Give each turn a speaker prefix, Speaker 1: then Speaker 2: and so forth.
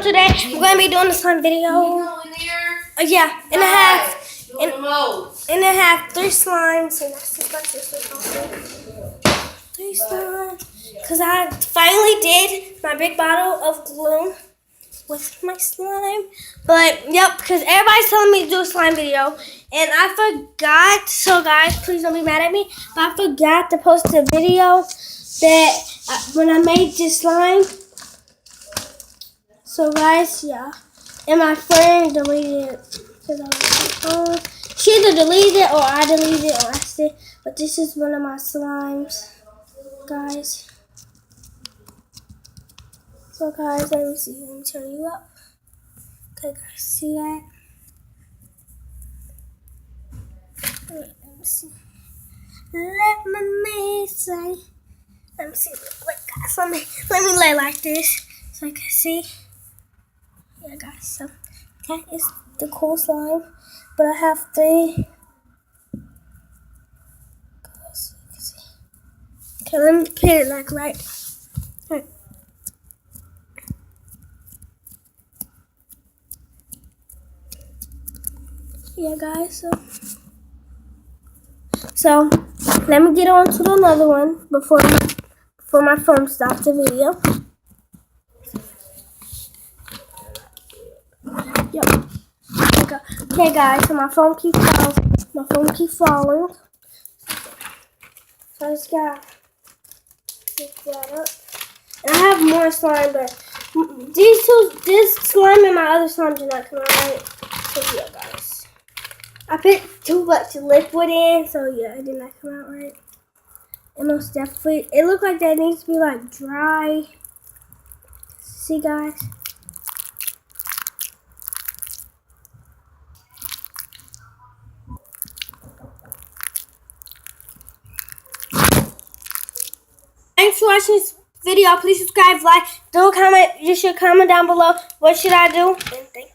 Speaker 1: Today we're gonna be doing the slime video. Yeah, and I have 3 slimes, and that's just my sister's also. 3 slimes, cause I finally did my big bottle of glue with my slime. But yep, because everybody's telling me to do a slime video, and I forgot. So guys, please don't be mad at me, but I forgot to post a video that when I made this slime. So guys, yeah, and my friend deleted it because I was on my phone. She either deleted it or I deleted it or asked it. But this is one of my slimes, guys. So guys, let me see. Let me turn you up. Okay, guys, see that? Wait, let me see. Let me say. Let me see. Wait, guys, let me lay like this so I can see. Yeah, guys, so that is the cool slime, but I have 3. So you can see. Okay, let me put it like right. Yeah, guys, so let me get on to another one before my phone stops the video. Yep. Okay, guys, so my phone keeps falling. So I just gotta pick that up. And I have more slime, but this slime and my other slime did not come out right. So yeah, guys. I put too much liquid in, so yeah, it did not come out right. And most definitely, it looked like that needs to be like dry. See, guys? Thanks for watching this video. Please subscribe, like, don't comment. You should comment down below. What should I do? And thank you.